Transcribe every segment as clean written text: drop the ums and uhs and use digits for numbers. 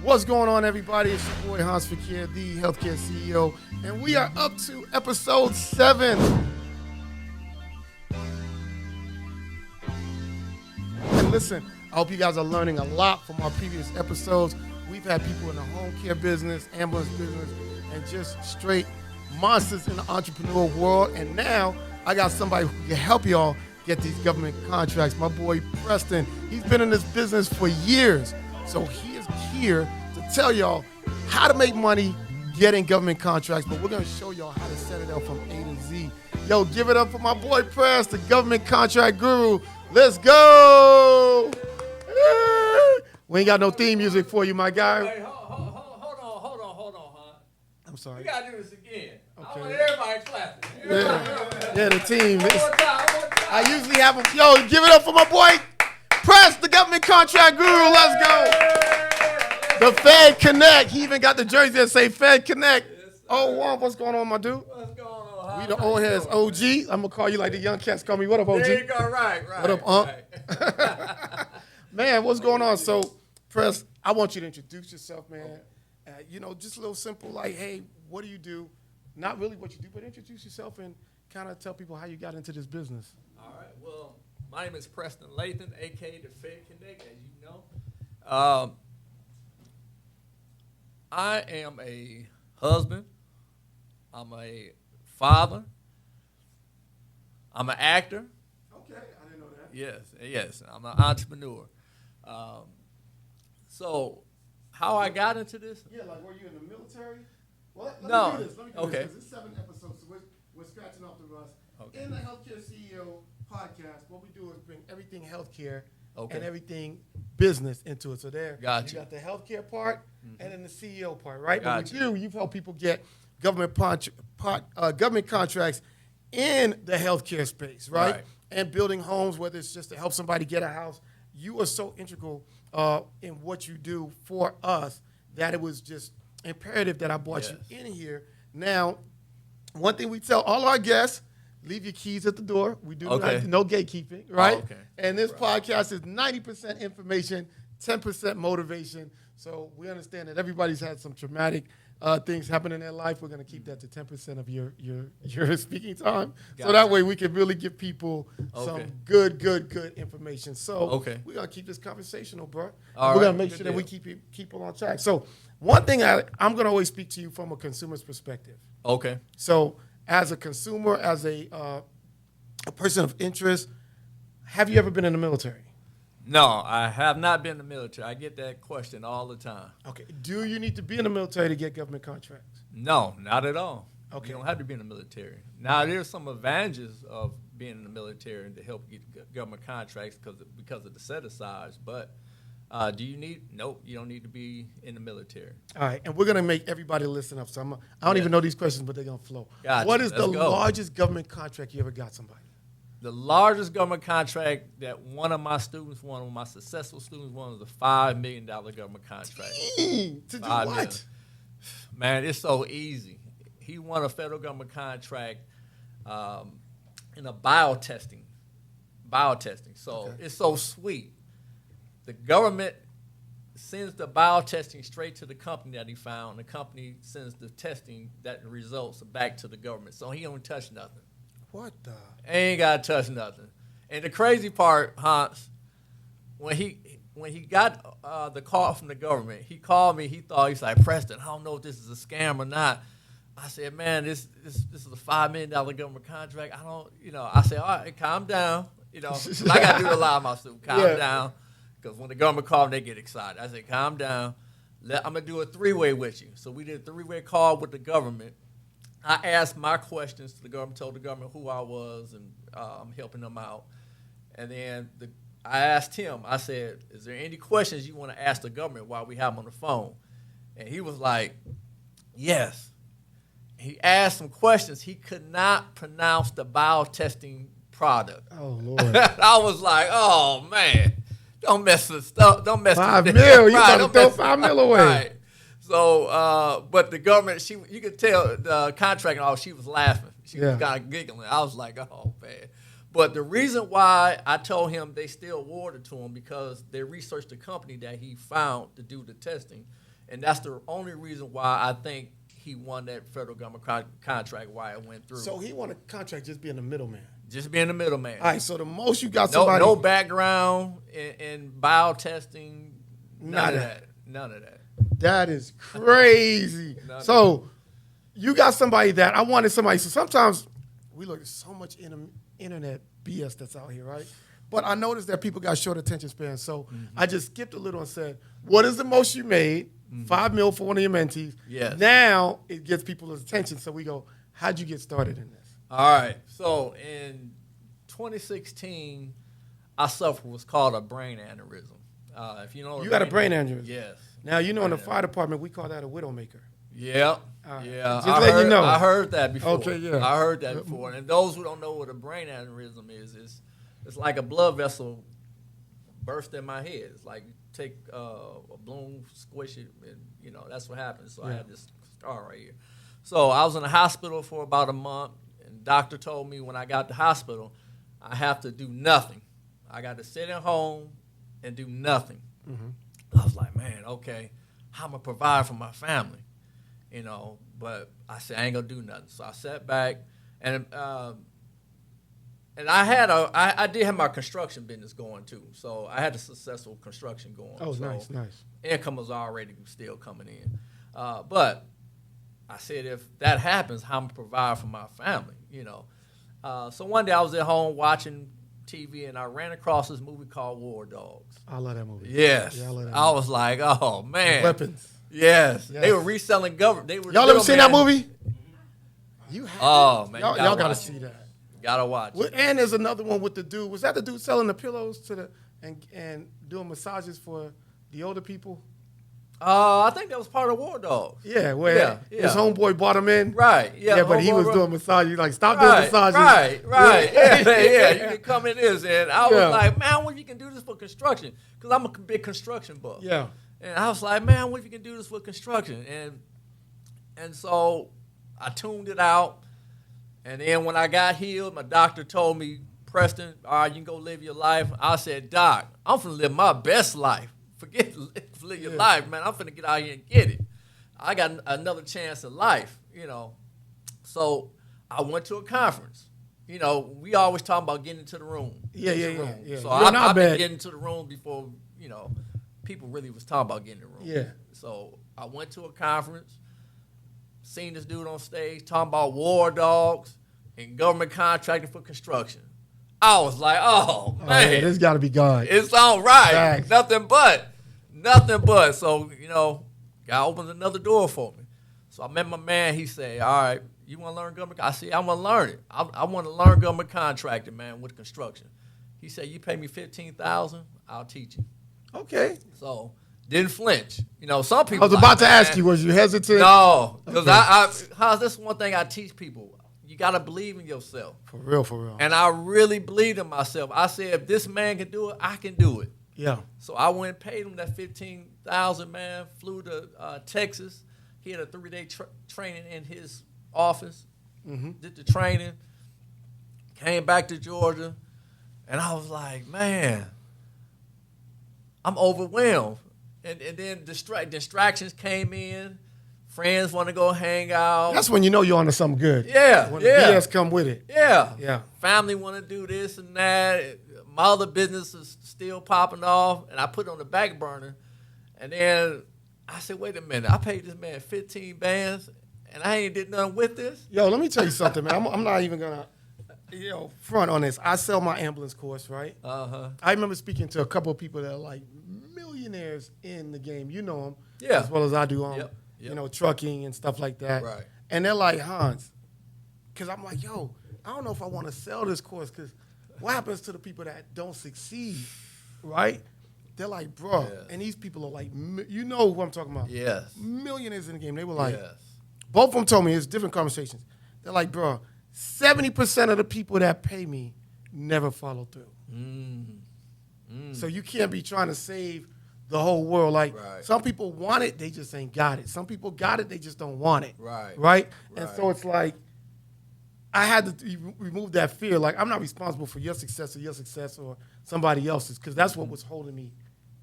What's going on, everybody? It's your boy Hans Fakir, the healthcare CEO, and we are up to episode 7. And listen, I hope you guys are learning a lot from our previous episodes. We've had people in the home care business, ambulance business, and just straight monsters in the entrepreneur world. And now I got somebody who can help y'all get these government contracts. My boy Preston, he's been in this business for years. So he is here to tell y'all how to make money getting government contracts, but we're going to show y'all how to set it up from A to Z. Yo, give it up for my boy Press, the government contract guru. Let's go. We ain't got no theme music for you, my guy. Hey, hold on, huh? I'm sorry. We got to do this again. Okay. I want everybody clapping. Yeah, the team. One more time. I usually have them. Yo, give it up for my boy Press, the government contract guru. Let's go. The Fed Connect. He even got the jersey that say Fed Connect. Yes, oh, wow. What's going on, my dude? What's going on? We the old heads. OG. I'm going to call you like the young cats call me. What up, OG? There you go. Right. What up, Right. Man, what's going on? So, Press, I want you to introduce yourself, man. Just a little simple, like, hey, what do you do? Not really what you do, but introduce yourself and kind of tell people how you got into this business. All right. Well, my name is Preston Lathan, a.k.a. the Fed Connect, as you know. I am a husband. I'm a father. I'm an actor. Okay, I didn't know that. Yes. I'm an entrepreneur. So, how I got into this? Yeah, like were you in the military? Well, let No. me do this. Okay. Because it's 7 episodes, so we're scratching off the rust. Okay. In the Healthcare CEO podcast, what we do is bring everything healthcare Okay. and everything business into it. So there, Gotcha. you got the healthcare part and then the CEO part, right? Gotcha. But with you've helped people get government contracts in the healthcare space, right? And building homes, whether it's just to help somebody get a house. You are so integral in what you do for us that it was just imperative that I brought you in here. Now, one thing we tell all our guests, leave your keys at the door. We do no gatekeeping, right? Oh, okay. And this podcast is 90% information, 10% motivation. So we understand that everybody's had some traumatic things happen in their life. We're going to keep that to 10% of your speaking time. Gotcha. So that way we can really give people some good information. So we're going to keep this conversational, bro. We're going to make sure that we keep people on track. So one thing I'm going to always speak to you from a consumer's perspective. Okay. So as a consumer, as a person of interest, have you ever been in the military? No, I have not been in the military. I get that question all the time. Okay. Do you need to be in the military to get government contracts? No, not at all. Okay. You don't have to be in the military. Now, there's some advantages of being in the military to help get government contracts because of the set-asides, but do you need? Nope, you don't need to be in the military. All right, and we're going to make everybody listen up. So I don't even know these questions, but they're going to flow. Gotcha. What is the Let's go. largest government contract you ever got somebody? The largest government contract that one of my successful students won was a $5 million government contract. To do what? Million. Man, it's so easy. He won a federal government contract in a biotesting. So it's so sweet. The government sends the biotesting straight to the company that he found. The company sends the testing that results back to the government. So he don't touch nothing. What the? Ain't got to touch nothing. And the crazy part, Hans, when he got the call from the government, he called me. He's like, Preston, I don't know if this is a scam or not. I said, man, this is a $5 million government contract. I said, all right, calm down. I got to do a lot of my students. Calm down. Because when the government called, they get excited. I said, calm down. I'm going to do a 3-way with you. So we did a 3-way call with the government. I asked my questions to the government, told the government who I was, and I'm helping them out. And then I asked him, I said, is there any questions you want to ask the government while we have them on the phone? And he was like, yes. He asked some questions. He could not pronounce the biotesting product. Oh, Lord. I was like, oh, man. Don't mess with stuff. Don't mess with $5 million. You about to throw $5 million away. Right. So, but the government, you could tell the contract, she was laughing. She was kind of giggling. I was like, oh, man. But the reason why I told him they still awarded to him because they researched the company that he found to do the testing. And that's the only reason why I think he won that federal government contract, why it went through. So he won a contract just being a middleman. Just being the middleman. All right, so the most you got somebody. No background in biotesting. None of that. None of that. That is crazy. So you got somebody that I wanted somebody. So sometimes we look at so much internet BS that's out here, right? But I noticed that people got short attention spans. So I just skipped a little and said, what is the most you made? $5 million for one of your mentees. Yes. Now it gets people's attention. So we go, how'd you get started in this? All right. So in 2016, I suffered what's called a brain aneurysm. If you know, you got a brain aneurysm. Yes. Now you know in the fire department we call that a widowmaker. Yep. Yeah. Just I you know. I heard that before. Okay. Yeah. I heard that before. And those who don't know what a brain aneurysm is, it's like a blood vessel burst in my head. It's like you take a balloon, squish it, and that's what happens. So I had this scar right here. So I was in the hospital for about a month, and the doctor told me when I got to the hospital, I have to do nothing. I got to sit at home and do nothing. I was like, man, okay, how am I provide for my family? But I said, I ain't gonna do nothing. So I sat back, and I did have my construction business going too. So I had a successful construction going. Oh, so nice. Income was already still coming in. But I said, if that happens, how am I provide for my family? So one day I was at home watching TV, and I ran across this movie called War Dogs. I love that movie. Yes. Yeah, I love that movie. I was like, oh, man. Weapons. Yes. They were reselling government. Y'all ever seen that movie? You have. Oh, man. Y'all got to see that. Gotta watch it. And there's another one with the dude. Was that the dude selling the pillows and doing massages for the older people? I think that was part of War Dogs. Yeah, where his homeboy bought him in. Right. Yeah. But he was doing massages. Like, stop doing massages. Right. Yeah. You can come in this, and I was like, man, what if you can do this for construction? Because I'm a big construction buff. Yeah. And I was like, man, what if you can do this for construction? And so I tuned it out. And then when I got healed, my doctor told me, Preston, all right, you can go live your life. I said, Doc, I'm finna live my best life. Forget live your life, man. I'm finna get out here and get it. I got another chance in life, So I went to a conference. We always talk about getting into the room. Yeah. So I've been getting to the room before, people really was talking about getting in the room. Yeah. So I went to a conference, seen this dude on stage talking about war dogs and government contracting for construction. I was like, oh, man. Yeah, this got to be God. It's all right. Thanks. Nothing but. So, God opened another door for me. So I met my man. He said, all right, you want to learn government? I said, I want to learn it. I want to learn government contracting, man, with construction. He said, you pay me $15,000, I'll teach you. Okay. So didn't flinch. Some people. I was about to ask you, was you hesitant? No, because Hans, this is one thing I teach people. You got to believe in yourself. For real. And I really believed in myself. I said, if this man can do it, I can do it. Yeah. So I went and paid him that $15,000, man. Flew to Texas. He had a 3-day training in his office. Did the training. Came back to Georgia. And I was like, man, I'm overwhelmed. And then distractions came in. Friends want to go hang out. That's when you know you're onto something good. Yeah, when the BS come with it. Yeah. Family want to do this and that. My other business is still popping off, and I put it on the back burner. And then I said, wait a minute. I paid this man 15 bands, and I ain't did nothing with this? Yo, let me tell you something, man. I'm not even going to front on this. I sell my ambulance course, right? Uh-huh. I remember speaking to a couple of people that are like millionaires in the game. You know them as well as I do. Yep. Trucking and stuff like that. Right. And they're like, Hans, because I'm like, yo, I don't know if I want to sell this course because what happens to the people that don't succeed, right? They're like, bro, and these people are like, you know who I'm talking about. Yes. Millionaires in the game. They were like, both of them told me, it's different conversations. They're like, bro, 70% of the people that pay me never follow through. So you can't be trying to save the whole world. Like, some people want it, they just ain't got it. Some people got it, they just don't want it. Right? And so it's like, I had to remove that fear. Like, I'm not responsible for your success or somebody else's, because that's what was holding me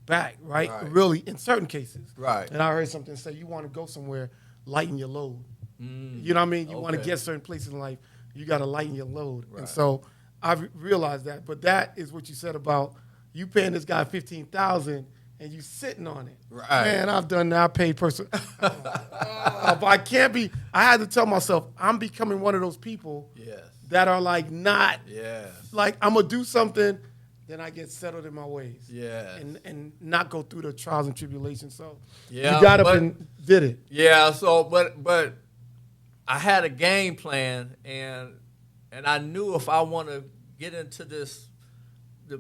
back, right? Right. Really, in certain cases. Right. And I heard something say, you want to go somewhere, lighten your load. You know what I mean? You want to get certain places in life, you got to lighten your load. Right. And so I've realized that. But that is what you said about you paying this guy $15,000 and you sitting on it. Right. Man, I've done that. I paid person. But I can't be. I had to tell myself I'm becoming one of those people Yes. that are like not Yes. like I'm gonna do something, then I get settled in my ways. Yes. And not go through the trials and tribulations. So Yeah, you got up and did it. Yeah. So, but I had a game plan, and I knew if I want to get into this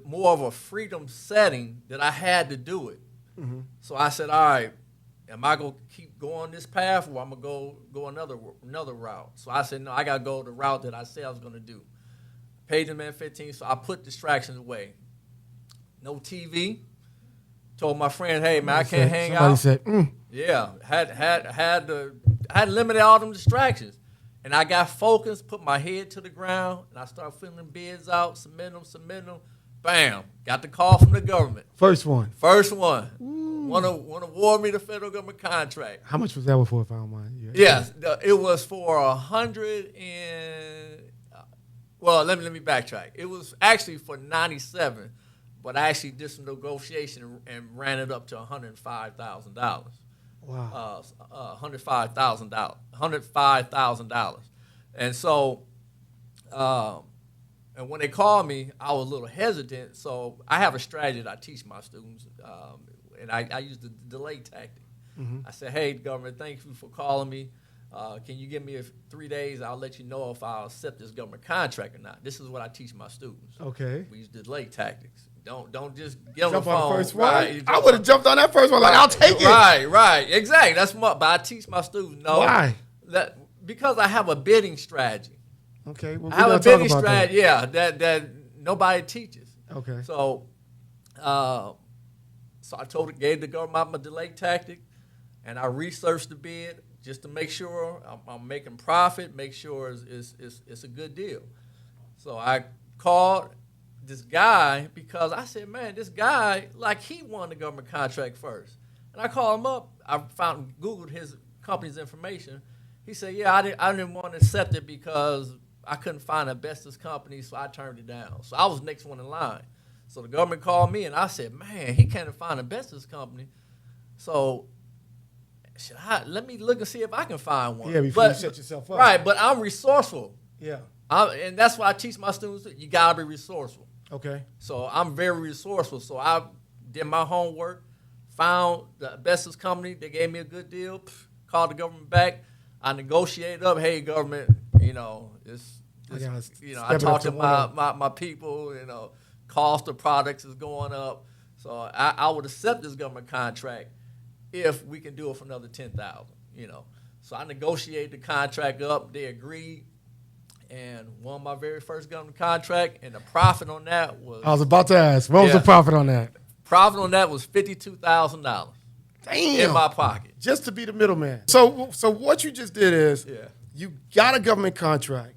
more of a freedom setting, that I had to do it. Mm-hmm. So I said, all right, am I gonna keep going this path, or I'm gonna go another route? So I said, no, I gotta go the route that I said I was gonna do. Paid the man 15, so I put distractions away. No TV. Told my friend, hey man, I can't hang out. Somebody said, Yeah, had limited all them distractions, and I got focused, put my head to the ground, and I started filling bids out, submitting them. Bam, got the call from the government. First one. Want to award me the federal government contract. How much was that for, if I don't mind? Yes, it was for 100 and. Well, let me backtrack. It was actually for 97, but I actually did some negotiation and ran it up to $105,000. Wow. $105,000. And so, and when they called me, I was a little hesitant. So I have a strategy that I teach my students, and I use the delay tactic. Mm-hmm. I said, hey, government, thank you for calling me. Can you give me 3 days? I'll let you know if I'll accept this government contract or not. This is what I teach my students. Okay. We use delay tactics. Don't just get on Jump the phone. on the first one. Right, I would have jumped on that first one. Like, I'll take it. Right. Exactly. That's what. But I teach my students. No. Why? Because I have a bidding strategy. Okay. Well, I have a bidding strategy. Yeah. That nobody teaches. Okay. So I gave the government my delay tactic, and I researched the bid just to make sure I'm making profit, make sure it's a good deal. So I called this guy because I said, man, this guy, like, he won the government contract first. And I called him up. I Googled his company's information. He said, yeah, I didn't want to accept it because I couldn't find a bestest company, so I turned it down. So I was next one in line. So the government called me, and I said, man, he can't find a bestest company. So let me look and see if I can find one. Yeah, before you set yourself up. Right, but I'm resourceful. Yeah. And that's why I teach my students, you got to be resourceful. Okay. So I'm very resourceful. So I did my homework, found the bestest company. They gave me a good deal, called the government back. I negotiated up, hey, government, I talked to my people, cost of products is going up. So I would accept this government contract if we can do it for another $10,000, So I negotiated the contract up. They agreed and won my very first government contract. And the profit on that was... I was about to ask, what was the profit on that? Profit on that was $52,000. Damn. In my pocket. Just to be the middleman. So what you just did is you got a government contract.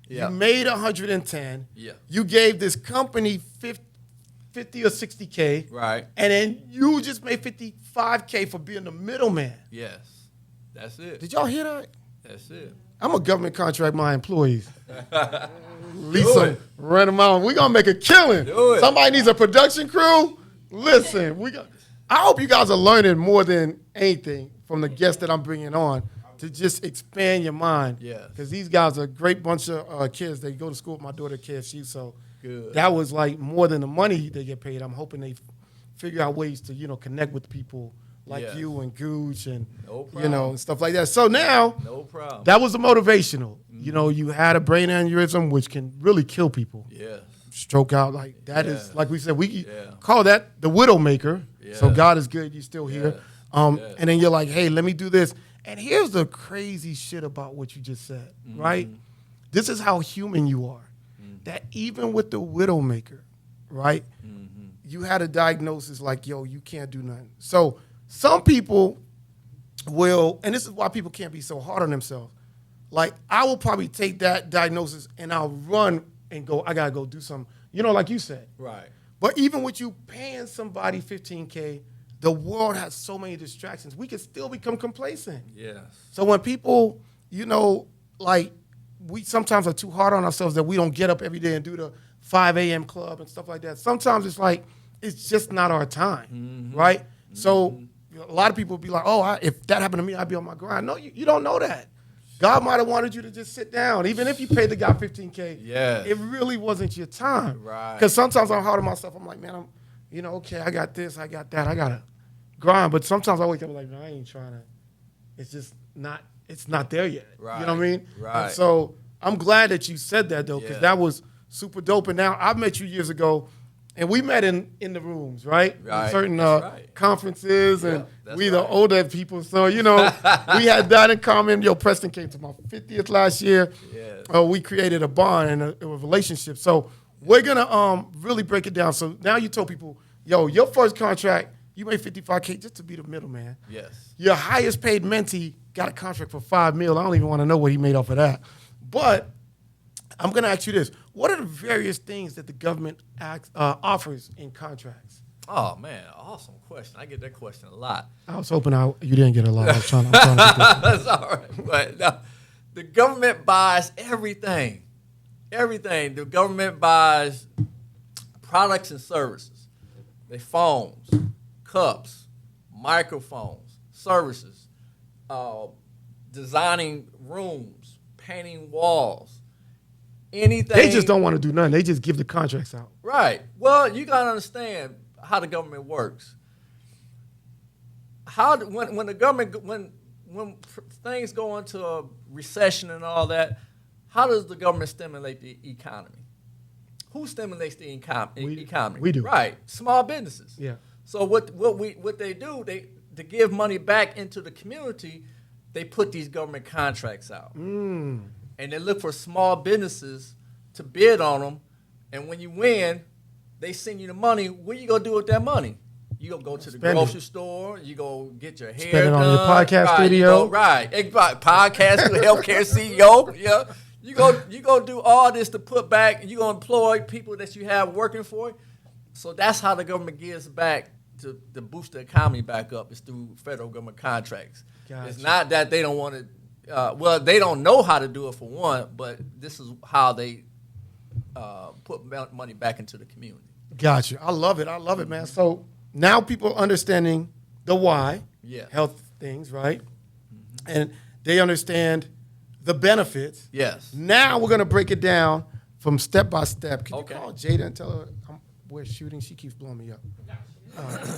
Yeah. You made 110. Yeah. You gave this company 50 or 60K. Right. And then you just made 55K for being the middleman. Yes. That's it. Did y'all hear that? That's it. I'm a government contract my employees. Lisa, run them out. We're going to make a killing. Do it. Somebody needs a production crew. Listen, I hope you guys are learning more than anything from the guests that I'm bringing on to just expand your mind. Yes. Because these guys are a great bunch of kids. They go to school with my daughter at KFC, so good. That was like more than the money they get paid. I'm hoping they figure out ways to, connect with people like you and Gooch and, and stuff like that. So now, no problem. That was the motivational. Mm-hmm. You had a brain aneurysm, which can really kill people. Yeah. Stroke out. Like that is, like we said, we call that the widowmaker. Yeah. So God is good. You're still here. And then you're like, hey, let me do this. And here's the crazy shit about what you just said, right? This is how human you are. That even with the widowmaker, right? You had a diagnosis like, yo, you can't do nothing. So some people will, and this is why people can't be so hard on themselves. Like, I will probably take that diagnosis and I'll run and go, I got to go do something. Like you said. Right. But even with you paying somebody $15K, the world has so many distractions. We can still become complacent. Yes. So when people, like we sometimes are too hard on ourselves that we don't get up every day and do the 5 a.m. club and stuff like that. Sometimes it's like, it's just not our time, right? So a lot of people be like, oh, if that happened to me, I'd be on my grind. No, you don't know that. God might have wanted you to just sit down. Even if you paid the guy $15K, it really wasn't your time. Right. Because sometimes I'm hard on myself. I'm like, man, okay, I got this, I got that, I got to grind. But sometimes I wake up like, no, I ain't trying to. It's just not, it's not there yet. Right. You know what I mean? Right. And so I'm glad that you said that, though, because that was super dope. And now I met you years ago, and we met in the rooms, right? Right. Certain right. conferences, and we the older people. So, we had that in common. Preston came to my 50th last year. Yes. We created a bond and a relationship. So we're going to really break it down. So now you told people, your first contract, you made $55K just to be the middleman. Yes. Your highest paid mentee got a contract for $5 million. I don't even want to know what he made off of that. But I'm going to ask you this. What are the various things that the government offers in contracts? Oh, man, awesome question. I get that question a lot. I was hoping you didn't get a lot. I'm trying to get this. That's all right. But no, the government buys everything. Everything. The government buys products and services. They phones, cups, microphones, services, designing rooms, painting walls. Anything. They just don't want to do nothing. They just give the contracts out. Right. Well, you got to understand how the government works. When the government when things go into a recession and all that, how does the government stimulate the economy? Who stimulates the economy? We do. Right. Small businesses. Yeah. So what they do, to give money back into the community, they put these government contracts out. And they look for small businesses to bid on them. And when you win, they send you the money. What are you going to do with that money? You going to go to the grocery store. You go get your hair Spend it done. on your podcast studio. Podcast, healthcare CEO. Yeah. You go do all this to put back. You going to employ people that you have working for you. So that's how the government gives back to boost the economy back up. It's through federal government contracts. Gotcha. It's not that they don't want to. They don't know how to do it for one, but this is how they put money back into the community. Gotcha. I love it, man. So now people are understanding the why, health things, right? And they understand the benefits. Yes. Now we're going to break it down from step by step. Can you call Jada and tell her we're shooting? She keeps blowing me up.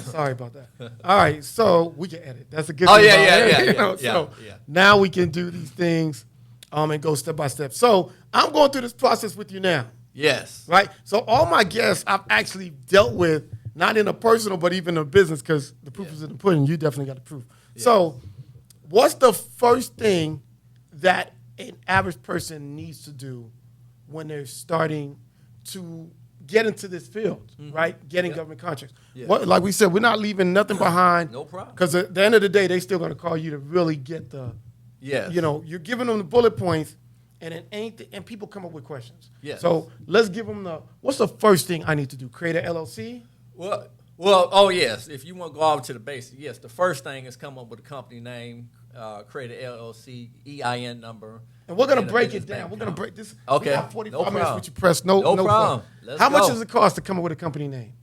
Sorry about that. All right, so we can edit. That's a good thing. Yeah. Now we can do these things and go step by step. So I'm going through this process with you now. Yes. Right? So all my guests I've actually dealt with, not in a personal, but even in a business, because the proof is in the pudding. You definitely got the proof. Yes. So what's the first thing that an average person needs to do when they're starting to get into this field, right? Getting government contracts. Yeah. Like we said, we're not leaving nothing behind. No problem. Because at the end of the day, they're still going to call you to really get the, you're giving them the bullet points, and and people come up with questions. Yes. So let's give them what's the first thing I need to do? Create an LLC? Yes. If you want to go out to the basics, yes. The first thing is come up with a company name, create an LLC, EIN number. And we're going to break it down. We're going to break this. Okay. We got 45 minutes with you, Press. No problem. How much does it cost to come up with a company name?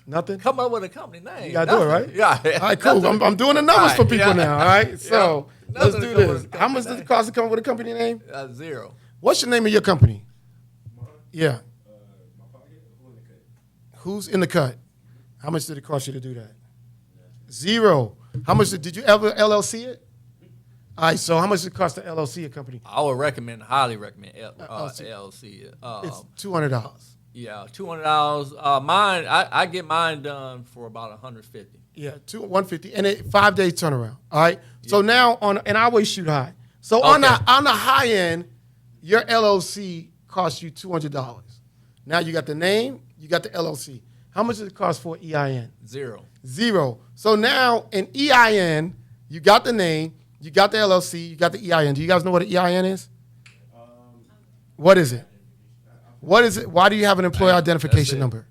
Nothing? Come up with a company name. You got to do it, right? Yeah. All right, cool. I'm doing the numbers for people now, all right? So let's do this. How much does it cost to come up with a company name? Zero. What's your name of your company? Mine? Yeah. My pocket, who in the cut? Who's in the cut? How much did it cost you to do that? Zero. How much did you ever LLC it? All right, so how much does it cost to LLC a company? I would highly recommend LLC. It's $200. Yeah, $200. Mine, I get mine done for about $150. Yeah, $150, and 5 days turnaround. All right. Yeah. So now and I always shoot high. So on the high end, your LLC costs you $200. Now you got the name, you got the LLC. How much does it cost for EIN? Zero. So now in EIN, you got the name. You got the LLC, you got the EIN. Do you guys know what an EIN is? What is it? What is it? Why do you have an employee identification number?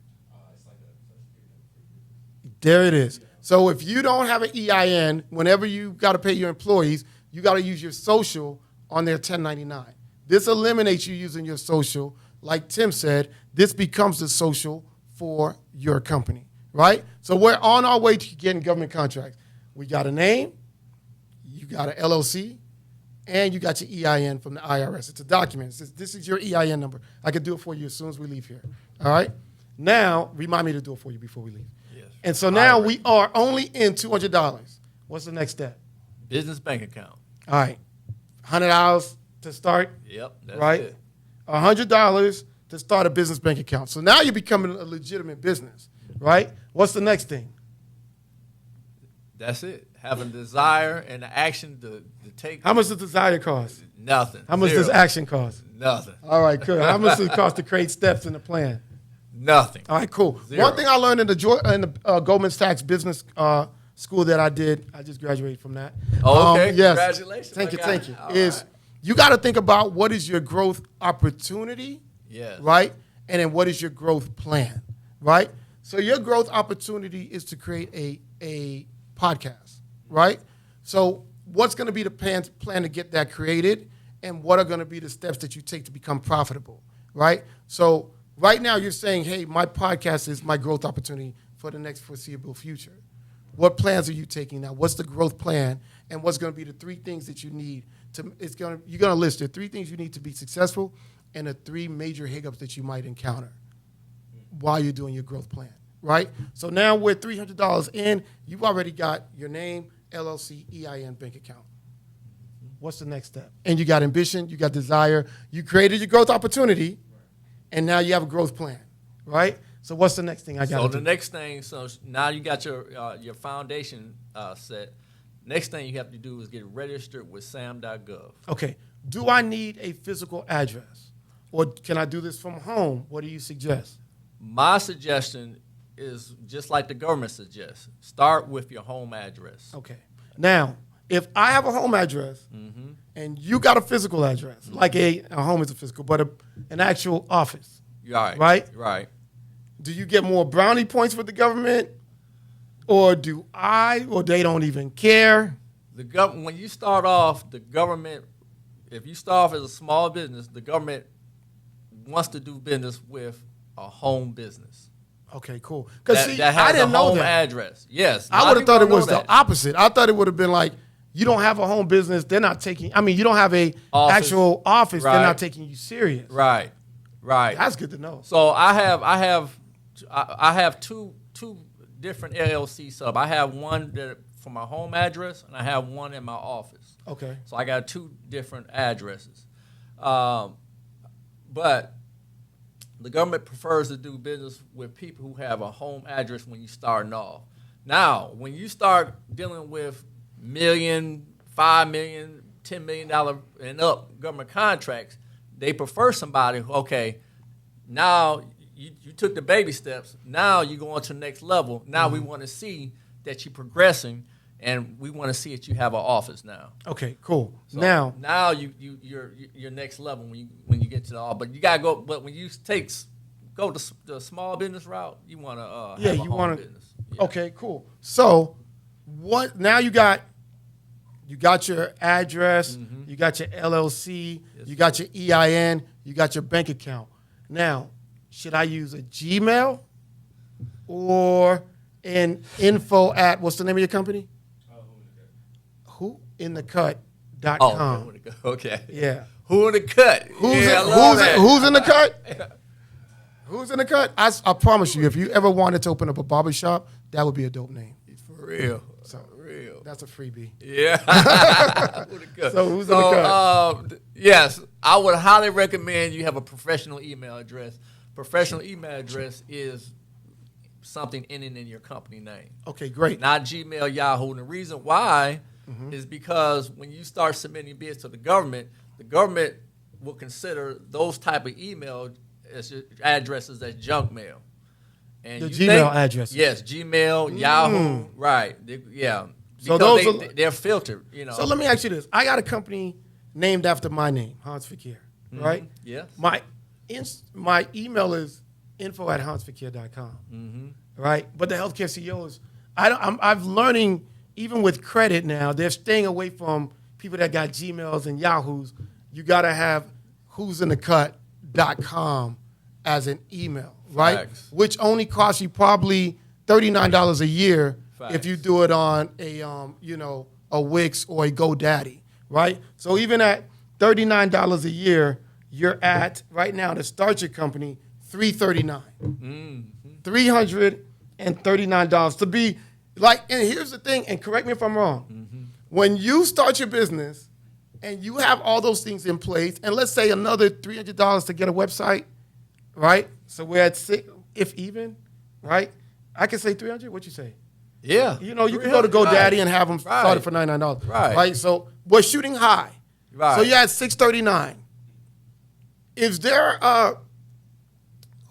There it is. So if you don't have an EIN, whenever you got to pay your employees, you got to use your social on their 1099. This eliminates you using your social. Like Tim said, this becomes the social for your company, right? So we're on our way to getting government contracts. We got a name, you got an LLC, and you got your EIN from the IRS. It's a document. It says, this is your EIN number. I can do it for you as soon as we leave here, all right? Now, remind me to do it for you before we leave. Yes. And so now we are only in $200. What's the next step? Business bank account. All right, $100 to start, Yep. That's right? it. $100 to start a business bank account. So now you're becoming a legitimate business, right? What's the next thing? That's it. Having desire and the action to take. How much does desire cost? Nothing. How much does action cost? Nothing. All right, cool. How much does it cost to create steps in the plan? Nothing. All right, cool. Zero. One thing I learned in the Goldman Sachs business school that I did, I just graduated from that. Oh, okay. Yes. Congratulations. Thank you, my thank guy. you. All Is right. you got to think about what is your growth opportunity, Yes. right? And then what is your growth plan, right? So your growth opportunity is to create a podcast, right? So what's going to be the plan to get that created, and what are going to be the steps that you take to become profitable, right? So right now you're saying, hey, my podcast is my growth opportunity for the next foreseeable future. What plans are you taking now? What's the growth plan, and what's going to be the three things that you need to? You're going to list the three things you need to be successful, and the three major hiccups that you might encounter while you're doing your growth plan, right? So now we're $300 in. You've already got your name, LLC, EIN, bank account. What's the next step? And you got ambition, you got desire, you created your growth opportunity, and now you have a growth plan, right? So what's the next thing I got So to the do? next thing, so now you got your foundation set. Next thing you have to do is get registered with sam.gov. Okay, do I need a physical address? Or can I do this from home? What do you suggest? My suggestion is just like the government suggests. Start with your home address. Okay. Now, if I have a home address and you got a physical address, like a home is a physical, but an actual office, Right. Right? Right. do you get more brownie points with the government? Or do I, or they don't even care? When you start off, the government, if you start off as a small business, the government wants to do business with a home business. Okay, cool. Because That has I didn't a know home that. address. Yes. I would have thought it was that. the opposite. I thought it would have been like, you don't have a home business, they're not taking, I mean, you don't have a Office. actual office, they're Right. not taking you serious. Right. Right. That's good to know. So I have two different LLC sub. I have one that for my home address, and I have one in my office. Okay. So I got two different addresses. But the government prefers to do business with people who have a home address when you're starting off. Now, when you start dealing with $1 million, $5 million, $10 million and up government contracts, they prefer somebody who, okay, now you took the baby steps. Now you're going to the next level. Now we want to see that you're progressing, and we want to see that you have an office now. Okay, cool. So now you're next level when you get to the office. But you gotta go. But when you go the small business route, you want to have a home business. Yeah. Okay, cool. So what? Now you got your address, you got your LLC, Yes. you got your EIN, you got your bank account. Now, should I use a Gmail or an info at what's the name of your company? Whointhecut.com. Oh, okay. Yeah. Who in the cut? Who's in the cut? Who's in the cut? I promise you, if you ever wanted to open up a barbershop, that would be a dope name. For real. So, For real. That's a freebie. Yeah. Who the cut? So who's in the cut? Yes, I would highly recommend you have a professional email address. Professional email address is something ending in your company name. Okay, great. Not Gmail, Yahoo. And the reason why is because when you start submitting bids to the government will consider those type of email addresses as junk mail. And The you Gmail addresses. Yes, Gmail, Yahoo, right. Yeah. So Because those they're filtered, you know. So let me ask you this. I got a company named after my name, Hans Fakir, right? Yes. My email is info@hansfakir.com. right? But the healthcare CEOs, I'm learning even with credit now, they're staying away from people that got Gmails and Yahoos. You got to have who'sinthecut.com as an email, right? Facts. Which only costs you probably $39 a year Facts. if you do it on a Wix or a GoDaddy, right? So even at $39 a year, you're at right now to start your company $339. $339 to be like. And here's the thing, and correct me if I'm wrong. When you start your business and you have all those things in place, and let's say another $300 to get a website, right? So we're at six, if even, right? I can say 300. What you say? Yeah. You can go to GoDaddy right. and have them started for $99. Right. So we're shooting high. Right. So you're at $639. Is there a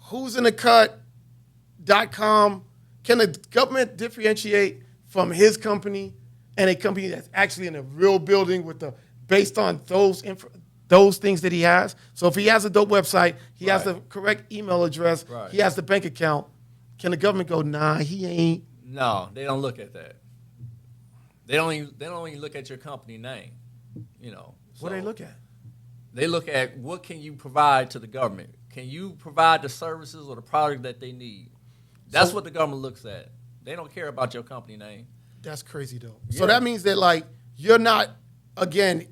who'sinthecut.com? Can the government differentiate from his company and a company that's actually in a real building based on those things that he has? So if he has a dope website, he has the correct email address, he has the bank account, can the government go, nah, he ain't? No, they don't look at that. They don't even look at your company name. What do they look at? They look at what can you provide to the government. Can you provide the services or the product that they need? That's what the government looks at. They don't care about your company name. That's crazy, though. Yeah. So that means that, you're not, again,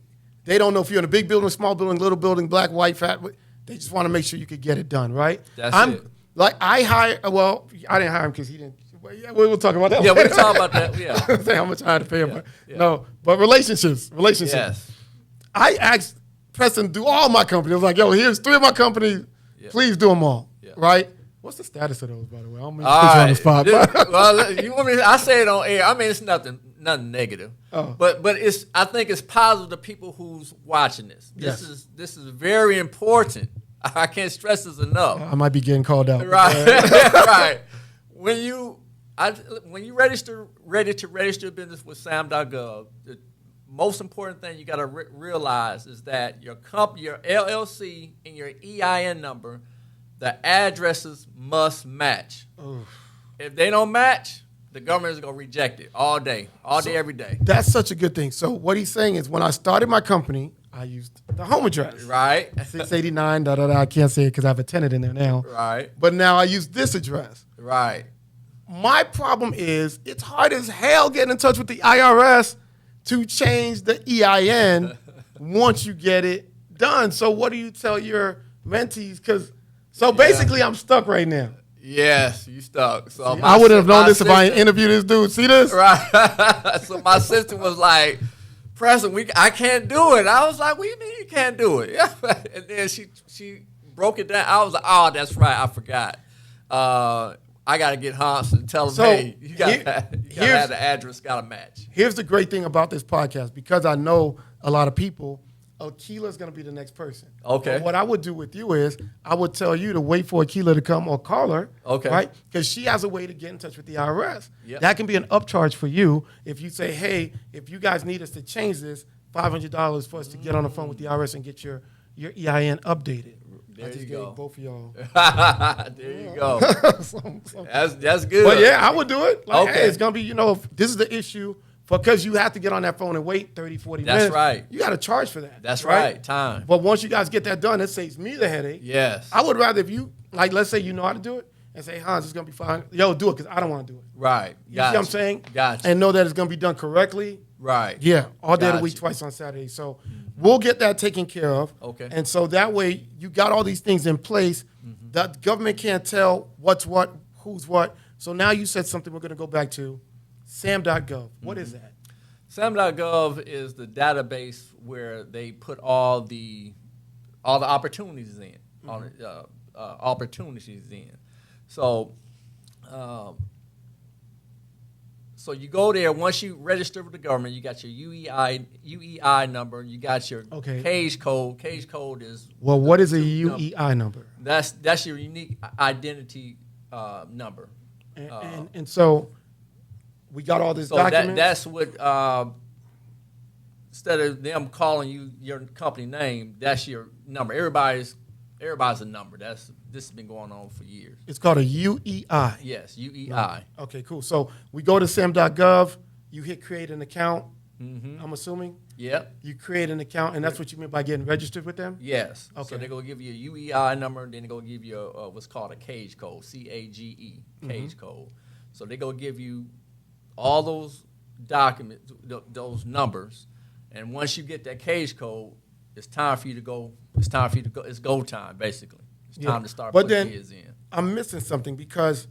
they don't know if you're in a big building, small building, little building, black, white, fat. They just want to make sure you could get it done, right? That's it. I didn't hire him because he didn't. Well, yeah, we'll talk about that. Yeah, we can talk about that. Yeah. Say how much I had to pay him. Yeah. No, but relationships. Yes. I asked Preston to do all my companies. I was like, yo, here's 3 of my companies. Yeah. Please do them all, Yeah. right? What's the status of those, by the way? I don't mean to All put you on right. the spot. Well, you want me? I say it on air. I mean, it's nothing negative. Oh. But I think it's positive to people who's watching this. Yes. This is very important. I can't stress this enough. I might be getting called out. Right. Right. When you ready to register a business with SAM.gov, the most important thing you got to realize is that your company, your LLC, and your EIN number, the addresses must match. Oof. If they don't match, the government is going to reject it all day, every day. That's such a good thing. So what he's saying is when I started my company, I used the home address. Right. 689, I can't say it because I have a tenant in there now. Right. But now I use this address. Right. My problem is it's hard as hell getting in touch with the IRS to change the EIN once you get it done. So what do you tell your mentees? Basically I'm stuck right now. Yes, you stuck. So I would have known this if I interviewed this dude. See this? Right. So my sister was like, Preston, I can't do it. I was like, what do you mean you can't do it? And then she broke it down. I was like, oh, that's right. I forgot. I got to get Hans and tell him, hey, you got to have the address, got to match. Here's the great thing about this podcast. Because I know a lot of people, Akila's going to be the next person. Okay. And what I would do with you is I would tell you to wait for Akila to come or call her. Okay. Right? Because she has a way to get in touch with the IRS. Yep. That can be an upcharge for you if you say, hey, if you guys need us to change this, $500 for us to get on the phone with the IRS and get your EIN updated. There I just you gave go. both of y'all. There you go. That's good. But yeah, I would do it. Like, Okay. hey, it's going to be, if this is the issue, because you have to get on that phone and wait 30, 40 That's minutes. right. You got to charge for that. That's right. Time. But once you guys get that done, it saves me the headache. Yes. I would rather if you, let's say you know how to do it, and say, Hans, it's going to be fine. Yo, do it because I don't want to do it. Right. You see what I'm saying? Gotcha. And know that it's going to be done correctly. Right. Yeah, all day of the Gotcha. week, twice on Saturday. So we'll get that taken care of. Okay. And so that way you got all these things in place. The government can't tell what's what, who's what. So now you said something we're going to go back to, sam.gov. What is that? SAM.gov is the database where they put all the opportunities in, opportunities in. So, so you go there. Once you register with the government, you got your UEI number. You got your cage code. Cage code is what is a UEI number? That's your unique identity number. And so we got all this So documents. that's what instead of them calling you your company name, that's your number. Everybody everybody's a number. This has been going on for years. It's called a UEI. Yes, UEI. Okay, cool. So we go to sam.gov. You hit create an account. I'm assuming. Yep. You create an account, and that's what you mean by getting registered with them? Yes. Okay. So they're going to give you a UEI number, and then they're going to give you what's called a cage code, CAGE, cage code. So they're going to give you all those documents, those numbers, and once you get that cage code, it's time for you to go. It's time for you to go. It's go time, basically. It's time to start putting bids in. I'm missing something because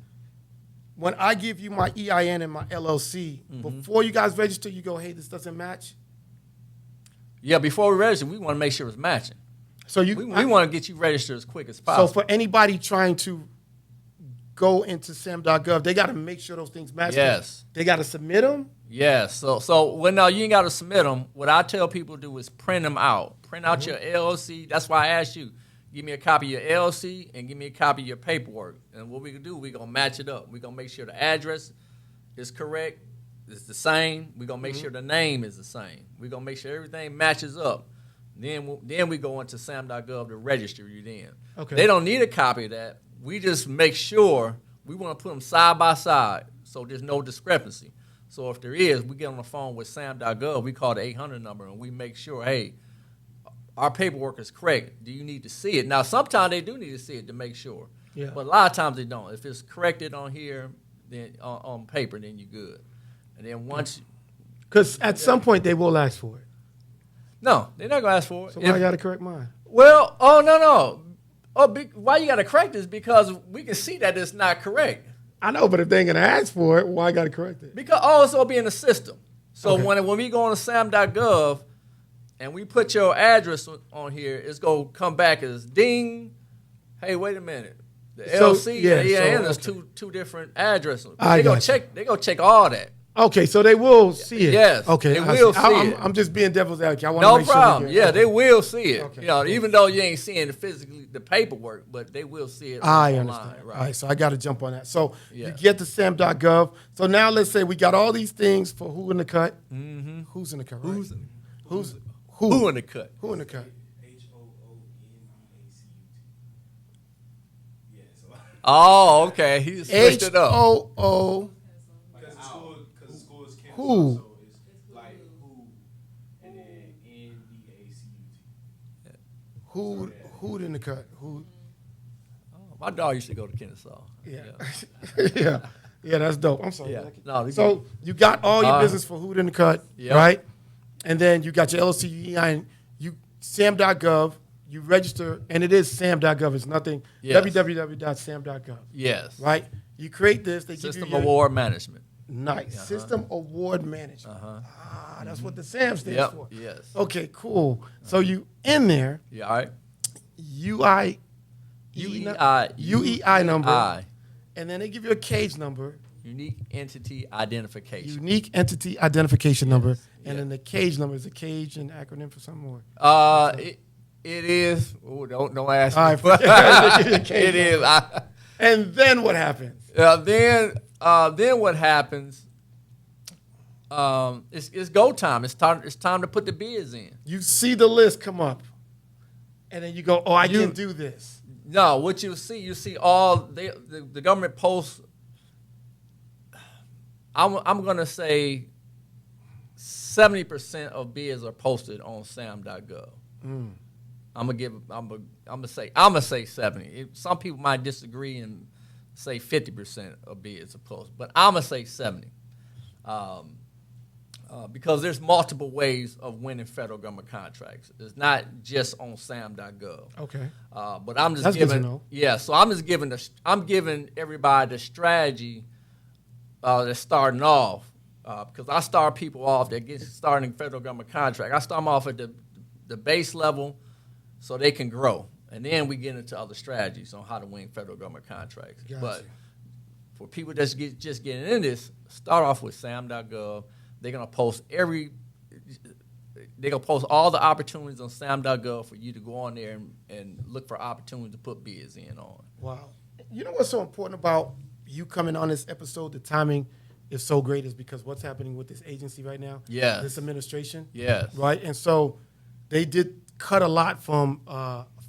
when I give you my EIN and my LLC, before you guys register, you go, hey, this doesn't match? Yeah, before we register, we want to make sure it's matching. So we want to get you registered as quick as possible. So for anybody trying to go into sam.gov, they got to make sure those things match? Yes. They got to submit them? Yes. So well, no, you ain't got to submit them. What I tell people to do is print them out. Print out your LLC. That's why I asked you, give me a copy of your LLC and give me a copy of your paperwork. And what we can do, we're going to match it up. We're going to make sure the address is correct, it's the same. We're going to make sure the name is the same. We're going to make sure everything matches up. Then we go into sam.gov to register you then. Okay. They don't need a copy of that. We just make sure we want to put them side by side so there's no discrepancy. So if there is, we get on the phone with sam.gov, we call the 800 number, and we make sure, hey, our paperwork is correct. Do you need to see it? Now, sometimes they do need to see it to make sure. Yeah. But a lot of times they don't. If it's corrected on here, then on paper, then you're good. And then once... Because at some point they will ask for it. No, they're not going to ask for it. So why I got to correct mine? Well, no. Why you got to correct this? Because we can see that it's not correct. I know, but if they ain't going to ask for it, why I got to correct it? Because it's going to be in the system. So Okay. when we go on to sam.gov and we put your address on here, it's going to come back as ding. Hey, wait a minute. The LLC and EIN is two different addresses. They're going to check all that. Okay, so they will see it. Yes, okay, they will see it. I'm just being devil's advocate. I want No to make problem. Sure They will see it. Okay. Even though you ain't seeing the physically the paperwork, but they will see it I online. understand. Right. All right, so I got to jump on that. So Yeah. you get to sam.gov. So now let's say we got all these things for who in the cut. Mm-hmm. Who's in the cut? Right? Who Who in the cut? Who in the cut? HOONDACUT. Yeah, so Oh, okay. He just switched it up. HOO. because the school is canceled, Who? so it's like who, and then NDACUT. Who in the cut? Who? My dog used to go to Kennesaw. Yeah. Yeah, that's dope. I'm sorry. Yeah. No, So you got all your business for who in the cut, Yep. right? And then you got your LLC, EIN, you sam.gov, you register, and it is sam.gov. It's nothing. Yes. www.sam.gov. Yes. Right? You create this. They System give you your, Award Management. Nice. System Award Management. That's what the SAM stands Yep. for. Yes. Okay, cool. So you in there, Yeah. All right. UEI number, I. and then they give you a cage number, Unique Entity Identification. unique entity identification number, and Yeah. then the cage number is a cage an acronym for something more. It is. Oh, don't ask All me. right, forget it. It is. And then what happens? Then what happens? It's go time. It's time to put the bids in. You see the list come up, and then you go, "Oh, I can do this." No, what you see all the government posts. I'm gonna say 70% of bids are posted on sam.gov. I'm gonna say 70. Some people might disagree and say 50% of bids are posted, but I'm gonna say 70. Because there's multiple ways of winning federal government contracts. It's not just on sam.gov. Okay. But I'm just That's good to giving. know. Yeah, so I'm just giving I'm giving everybody the strategy that's starting off. Because I start people off that get starting federal government contract. I start them off at the base level so they can grow. And then we get into other strategies on how to win federal government contracts. Gotcha. But for people that's just getting in this, start off with sam.gov. They're gonna post all the opportunities on sam.gov for you to go on there and look for opportunities to put bids in on. Wow. You know what's so important about you coming on this episode? The timing is so great is because what's happening with this agency right now? Yes. This administration? Yes. Right? And so they did cut a lot from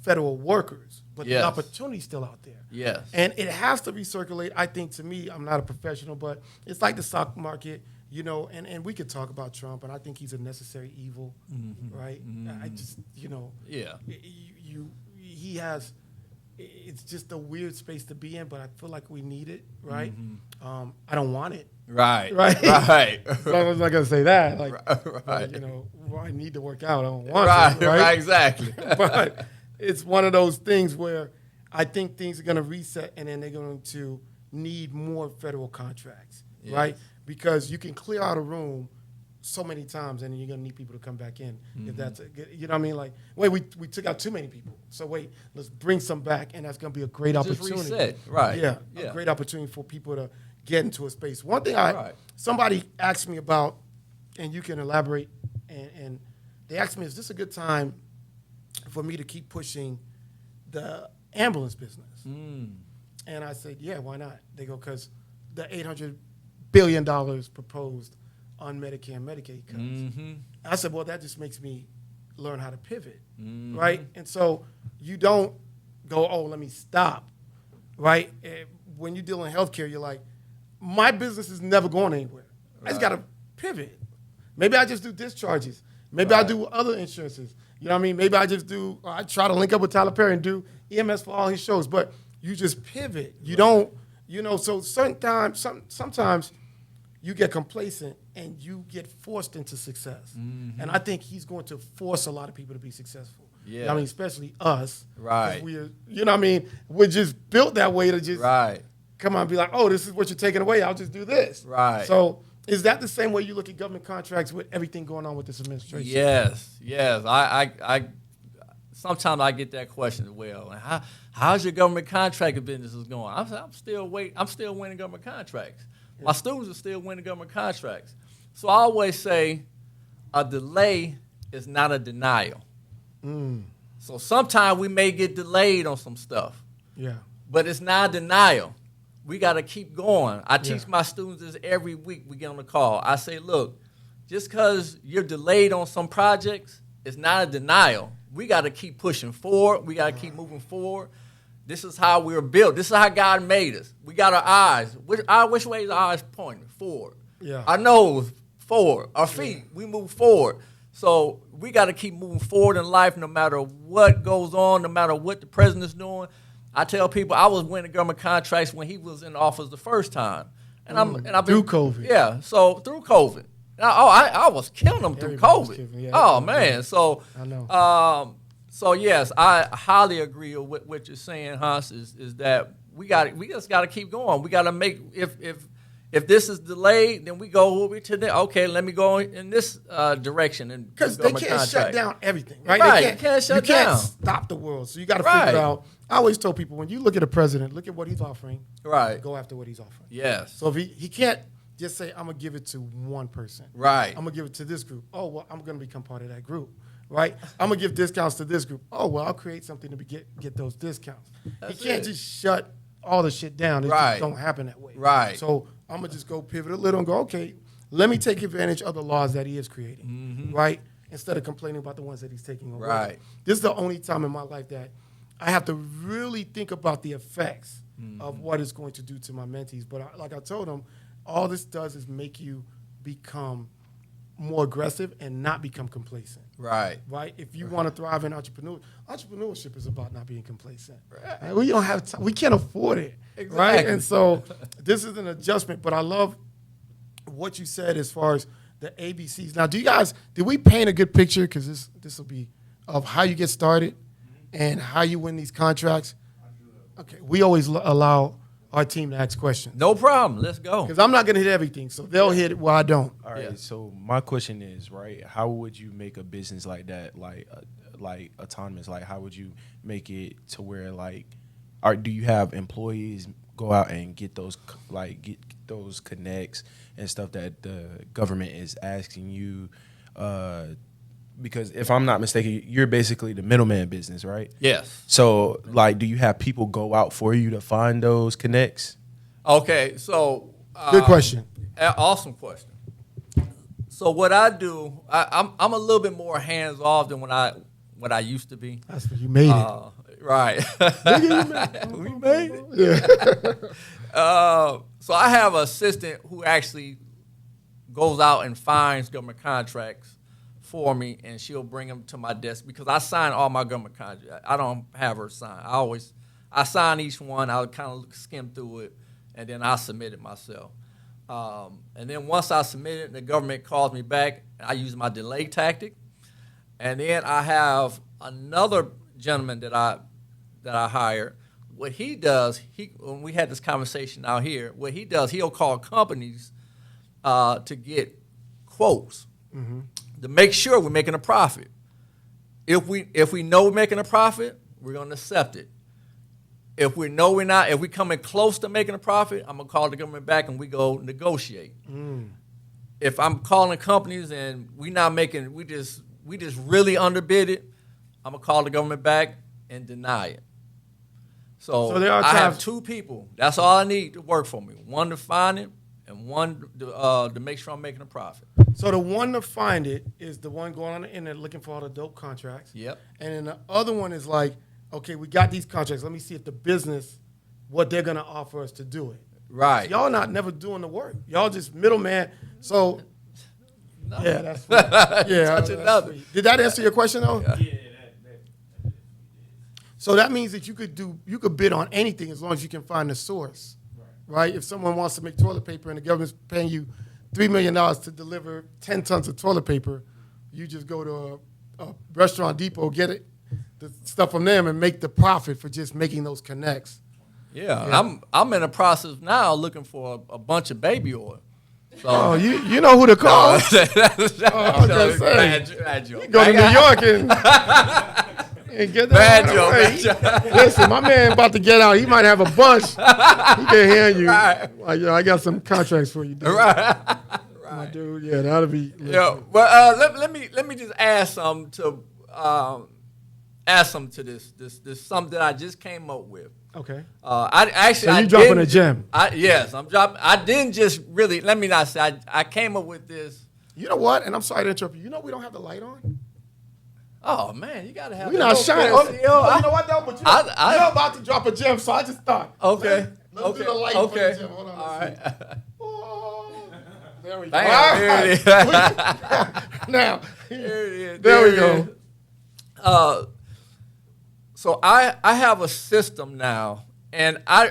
federal workers, but Yes. the opportunity's still out there. Yes. And it has to recirculate. I think, to me, I'm not a professional, but it's like the stock market, and we could talk about Trump, and I think he's a necessary evil, right? I just, Yeah. he has, it's just a weird space to be in, but I feel like we need it, right? I don't want it. Right. Right. Right. So I was not gonna say that, like, Right. I need to work out. I don't want Right. to, Right. Exactly. But it's one of those things where I think things are gonna reset, and then they're going to need more federal contracts, right? Because you can clear out a room so many times, and you're gonna need people to come back in. If that's, you know what I mean? Like, wait, we took out too many people, so wait, let's bring some back, and that's gonna be a great Just opportunity. reset. Right. Yeah, Yeah. a great opportunity for people to get into a space. One thing Right. somebody asked me about, and you can elaborate, and they asked me, is this a good time for me to keep pushing the ambulance business? And I said, yeah, why not? They go, because the $800 billion proposed on Medicare and Medicaid cuts. I said, well, that just makes me learn how to pivot, right? And so you don't go, oh, let me stop, right? When you deal in healthcare, you're like, my business is never going anywhere. I just got to pivot. Maybe I just do discharges. Maybe I do other insurances. You know what I mean? Maybe I try to link up with Tyler Perry and do EMS for all his shows. But you just pivot. You don't, so sometimes you get complacent and you get forced into success. And I think he's going to force a lot of people to be successful. Yeah. I mean, especially us. Right. We're, you know what I mean? We're just built that way to just come on and be like, oh, this is what you're taking away. I'll just do this. Right. So is that the same way you look at government contracts with everything going on with this administration? Yes. I sometimes I get that question as well. How's your government contractor business going? I'm still winning government contracts. My students are still winning government contracts. So I always say a delay is not a denial. So sometimes we may get delayed on some stuff. Yeah. But it's not a denial. We got to keep going. I teach my students this every week we get on the call. I say, look, just because you're delayed on some projects, it's not a denial. We got to keep pushing forward. We got to keep moving forward. This is how we're built. This is how God made us. We got our eyes. Which way is our eyes pointing? Forward. Yeah. Our nose, forward. Our feet, we move forward. So we got to keep moving forward in life no matter what goes on, no matter what the president's doing. I tell people I was winning government contracts when he was in office the first time. And I've been through COVID. Yeah, so through COVID. I was killing them through COVID. Man. So I know. So yes, I highly agree with what you're saying, Hans, is that we just got to keep going. We got to make if this is delayed, then we go over to the okay. Let me go in this direction and because they can't shut down everything, right? Right, They can't shut down. You can't stop the world, so you got to figure it out. I always tell people when you look at a president, look at what he's offering. Right. Go after what he's offering. Yes. So if he can't just say I'm gonna give it to one person. Right. I'm gonna give it to this group. Oh well, I'm gonna become part of that group. Right. I'm gonna give discounts to this group. Oh well, I'll create something to get those discounts. That's he can't it. just shut all the shit down. It Right. just don't happen that way. Right. So I'm gonna just go pivot a little and go, okay, let me take advantage of the laws that he is creating. Right. Instead of complaining about the ones that he's taking away. Right. This is the only time in my life that I have to really think about the effects of what it's going to do to my mentees. But like I told them, all this does is make you become more aggressive and not become complacent. Right. Right? If you want to thrive in entrepreneurship is about not being complacent. Right? We don't have time. We can't afford it. Exactly. Right? And so this is an adjustment, but I love what you said as far as the ABCs. Now, did we paint a good picture? Because this will be of how you get started and how you win these contracts. Okay. We always allow our team to ask questions. No problem. Let's go. Because I'm not going to hit everything, so they'll hit it where I don't. All right. Yeah. So my question is, right? How would you make a business like that, like autonomous? Like, how would you make it to where, like, do you have employees go out and get those connects and stuff that the government is asking you? Because if I'm not mistaken, you're basically the middleman business, right? Yes. So, like, do you have people go out for you to find those connects? Okay. So Good question. Awesome question. So what I do, I'm a little bit more hands off than what I used to be. That's what you made it. Right. We made it. Yeah. So I have an assistant who actually goes out and finds government contracts for me, and she'll bring them to my desk because I sign all my government contracts. I don't have her sign. I sign each one. I'll kind of skim through it, and then I submit it myself. And then once I submit it, the government calls me back. I use my delay tactic, and then I have another gentleman that I hired. What he does, when we had this conversation out here, what he does, he'll call companies to get quotes to make sure we're making a profit. If we know we're making a profit, we're going to accept it. If we know we're not, if we're coming close to making a profit, I'm gonna call the government back and we go negotiate. If I'm calling companies and we just really underbid it, I'm gonna call the government back and deny it. So there are I have times- 2 people. That's all I need to work for me. One to find it and one to make sure I'm making a profit. So the one to find it is the one going on the internet looking for all the dope contracts. Yep. And then the other one is like, okay, we got these contracts. Let me see if the business, what they're gonna offer us to do it. Right. Y'all not never doing the work. Y'all just middleman. So yeah, that's sweet. Yeah. Touch that's another. sweet. Did that answer your question though? Yeah, that. So that means that you could bid on anything as long as you can find the source, right? If someone wants to make toilet paper and the government's paying you $3 million to deliver 10 tons of toilet paper, you just go to a restaurant depot, get it, the stuff from them, and make the profit for just making those connects. Yeah. Yeah. I'm in the process now looking for a bunch of baby oil. So Oh, you know who to call? I was just saying. Bad joke. You go to New York and get that Bad right joke, away. bad joke. Listen, my man about to get out. He might have a bunch. He can hand you. Right. Like, I got some contracts for you, dude. Right. My dude, yeah, that'll be. Yeah. Well, let me just add some to this something that I just came up with. Okay. So you dropping a gem. Yes, I'm dropping. I didn't just really. Let me not say. I came up with this. You know what? And I'm sorry to interrupt you. You know we don't have the light on. Oh man, you gotta have. We that not little shining. fancy, yo. You know what though? But you're about to drop a gem, so I just thought. Okay. Let's do the light for the gem. Hold on. All let's right. see. Oh, there we go. Bam, All there it right. is. Now, There it is. there we it go. is. So I have a system now, and I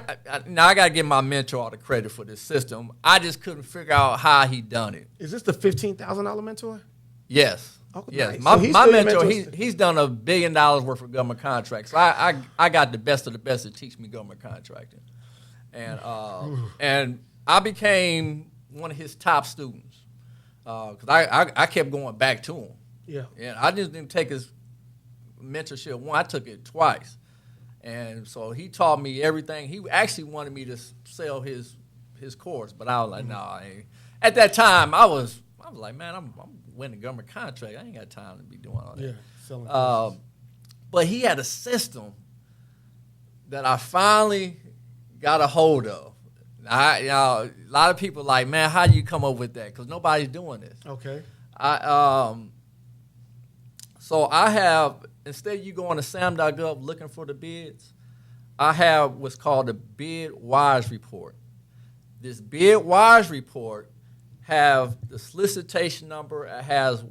gotta give my mentor all the credit for this system. I just couldn't figure out how he done it. Is this the $15,000 mentor? Yes. Oh, Yes. nice. My So he's my still your mentor, mentor? he's done $1 billion worth of government contracts. So I got the best of the best to teach me government contracting. And I became one of his top students. Because I kept going back to him. Yeah. And I just didn't take his mentorship one. I took it twice. And so he taught me everything. He actually wanted me to sell his course, but I was like, no, I ain't. At that time, I was like, man, I'm winning government contract. I ain't got time to be doing all that. Yeah. Selling But he had a system that I finally got a hold of. A lot of people are like, man, how do you come up with that? Because nobody's doing this. Okay. So I have, instead of you going to sam.gov looking for the bids, I have what's called a bid wise report. This bid wise report have the solicitation number, it has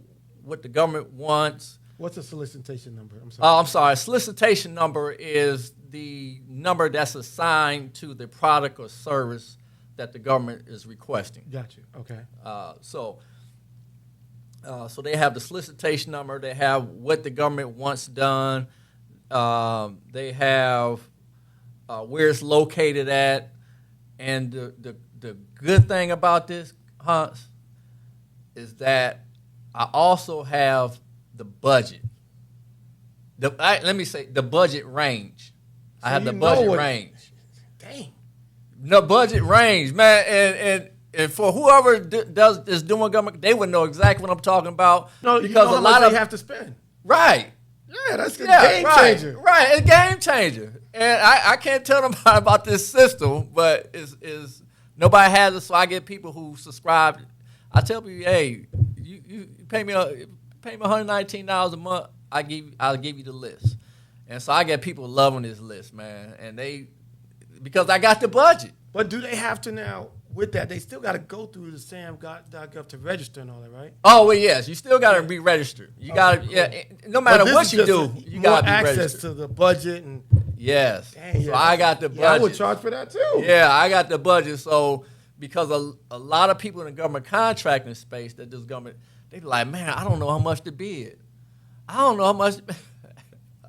what the government wants. What's a solicitation number? I'm sorry. I'm sorry, solicitation number is the number that's assigned to the product or service that the government is requesting. Got you. Okay. So they have the solicitation number. They have what the government wants done. They have where it's located at. And the good thing about this, Hans, is that I also have the budget. Let me say the budget range. I have the budget range. Dang. No budget range, man, and for whoever is doing government, they would know exactly what I'm talking about. No, because you know how a much lot of they have to spend. right, Yeah, that's a game right, changer. right, a game changer. And I can't tell them about this system, but is nobody has it, so I get people who subscribe. I tell people, hey, you pay me $119 a month. I'll give you the list. And so I get people loving this list, man. And because I got the budget. But do they have to now, with that, they still got to go through the sam.gov to register and all that, right? Oh, well, yes. You still got to be registered. You got to, no matter what you do, you got to be access registered. to the budget. And Yes. dang, So I got the budget. I would charge for that too. Yeah, I got the budget. So because a lot of people in the government contracting space that this government, they be like, man, I don't know how much to bid. I don't know how much.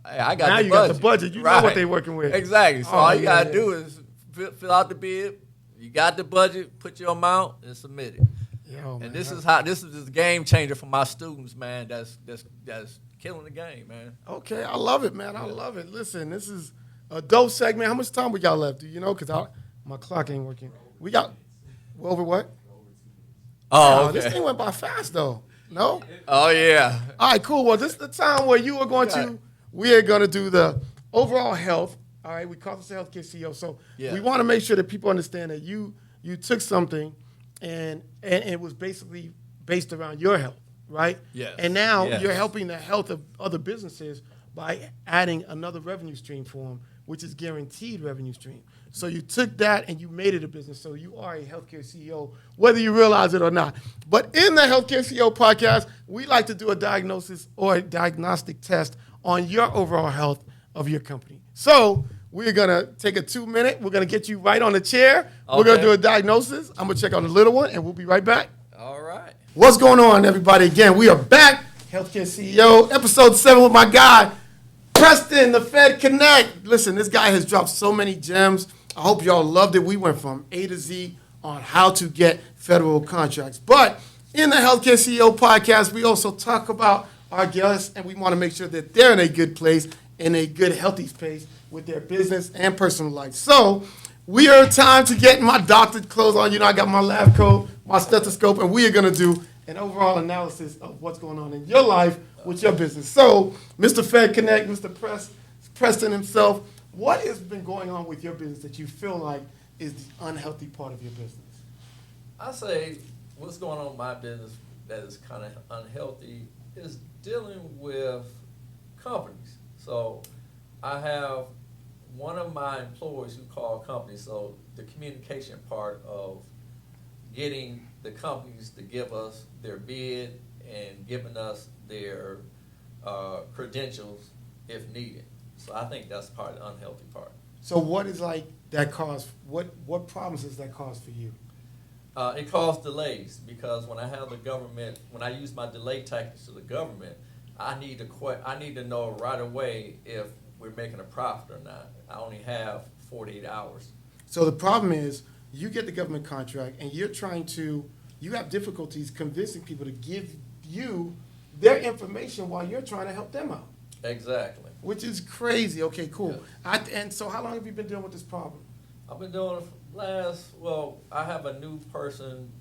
I got now the you budget. got the budget. You know what they're working with. Exactly. So Oh, all you yeah, got to do is fill out the bid. You got the budget, put your amount, and submit it. Yo, man, And this is this game changer for my students, man. That's killing the game, man. okay, I love it, man. I love it. Listen, this is a dope segment. How much time we got left? Do you know? Because my clock ain't working. We got over what? Oh, Oh, okay. this thing went by fast though. No? Oh, yeah. All right, cool. Well, this is the time where we are going to do the overall health. All right, we call this the healthcare CEO. So Yeah. we want to make sure that people understand that you took something and it was basically based around your health, right? Yes. And now Yes. you're helping the health of other businesses by adding another revenue stream for them, which is guaranteed revenue stream. So you took that and you made it a business. So you are a healthcare CEO, whether you realize it or not. But in the Healthcare CEO podcast, we like to do a diagnosis or a diagnostic test on your overall health of your company. So we're going to take a 2-minute. We're going to get you right on the chair. We're going to Okay. do a diagnosis. I'm going to check on the little one, and we'll be right back. All right. What's going on, everybody? Again, we are back. Healthcare CEO, episode 7 with my guy, Preston, the Fed Connect. Listen, this guy has dropped so many gems. I hope y'all loved it. We went from A to Z on how to get federal contracts. But in the Healthcare CEO podcast, we also talk about our guests, and we want to make sure that they're in a good place, in a good, healthy space with their business and personal life. So we are time to get my doctored clothes on. You know, I got my lab coat, my stethoscope, and we are going to do an overall analysis of what's going on in your life with your business. So, Mr. Fed Connect, Mr. Preston himself, what has been going on with your business that you feel like is the unhealthy part of your business? I say what's going on in my business that is kind of unhealthy is dealing with companies. So I have one of my employees who call companies, so the communication part of getting the companies to give us their bid and giving us their credentials if needed. So I think that's part of the unhealthy part. So what is like that cause, what problems does that cause for you? It caused delays because when I have the government, when I use my delay tactics to the government, I need to know right away if we're making a profit or not. I only have 48 hours. So the problem is you get the government contract and you have difficulties convincing people to give you their information while you're trying to help them out. Exactly. Which is crazy. Okay, cool. Yeah. And so how long have you been dealing with this problem? I've been doing it I have a new person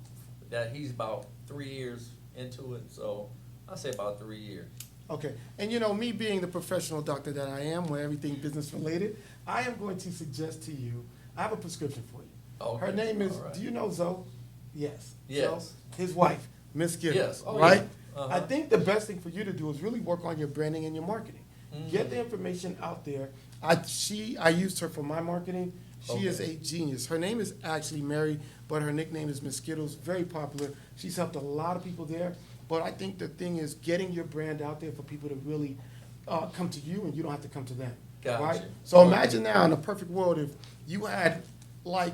that he's about 3 years into it, so I say about 3 years. Okay. And you know, me being the professional doctor that I am, where everything business related, I am going to suggest to you, I have a prescription for you. Okay. Her name is, All right. do you know Zoe? Yes. Yes. Zoe, his wife, Miss Gibbs. Yes. Oh, right? yeah. Uh-huh. I think the best thing for you to do is really work on your branding and your marketing. Mm-hmm. Get the information out there. I used her for my marketing. She is a genius. Her name is actually Mary, but her nickname is Miss Skittles. Very popular. She's helped a lot of people there. But I think the thing is getting your brand out there for people to really come to you, and you don't have to come to them. Gotcha. Right? So imagine now in a perfect world if you had like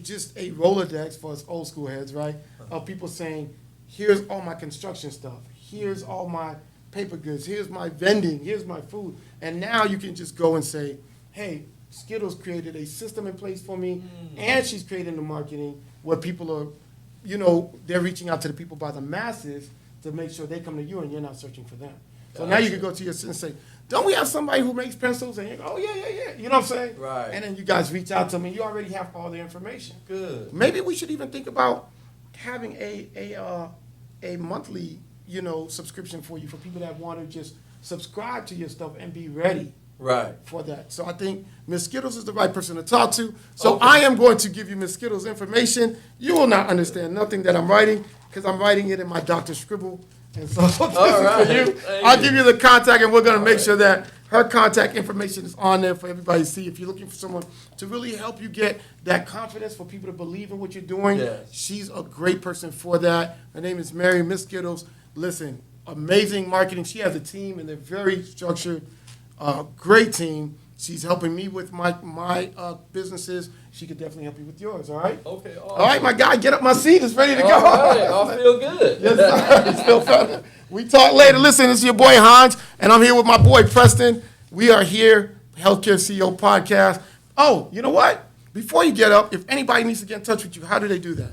just a Rolodex for us old school heads, right? Of people saying, here's all my construction stuff. Here's all my paper goods. Here's my vending. Here's my food. And now you can just go and say, hey, Skittles created a system in place for me, and she's creating the marketing where people are, they're reaching out to the people by the masses to make sure they come to you and you're not searching for them. So now you can go to your assistant and say, don't we have somebody who makes pencils? And you go, oh, yeah. You know what I'm saying? Right. And then you guys reach out to them, and you already have all the information. Good. Maybe we should even think about having a monthly, subscription for you for people that want to just subscribe to your stuff and be ready Right. for that. So I think Miss Skittles is the right person to talk to. So Okay. I am going to give you Miss Skittles' information. You will not understand nothing that I'm writing because I'm writing it in my Dr. Scribble. And so this is right. for you. Thank I'll you. give you the contact, and we're going to make sure that Her contact information is on there for everybody to see. If you're looking for someone to really help you get that confidence, for people to believe in what you're doing, Yes. she's a great person for that. Her name is Mary Miss Skittles. Listen, amazing marketing. She has a team, and they're very structured. Great team. She's helping me with my businesses. She could definitely help you with yours, all right? Okay. All right, my guy, get up my seat. It's ready to go. All right. I feel good. Yes, sir. It's still fun. We talk later. Listen, it's your boy Hans, and I'm here with my boy Preston. We are here, Healthcare CEO Podcast. Oh, you know what? Before you get up, if anybody needs to get in touch with you, how do they do that?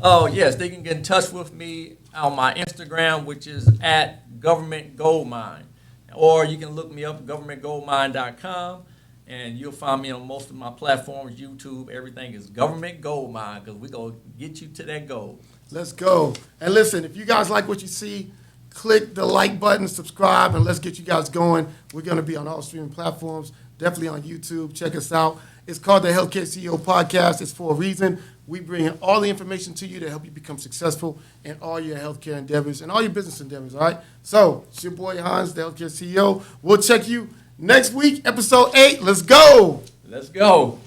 Oh, yes. They can get in touch with me on my Instagram, which is at Government Goldmine. Or you can look me up at governmentgoldmine.com, and you'll find me on most of my platforms, YouTube. Everything is Government Goldmine, because we're going to get you to that goal. Let's go. And listen, if you guys like what you see, click the like button, subscribe, and let's get you guys going. We're going to be on all streaming platforms, definitely on YouTube. Check us out. It's called the Healthcare CEO Podcast. It's for a reason. We bring in all the information to you to help you become successful in all your healthcare endeavors and all your business endeavors, all right? So, it's your boy Hans, the Healthcare CEO. We'll check you next week, episode 8. Let's go. Let's go.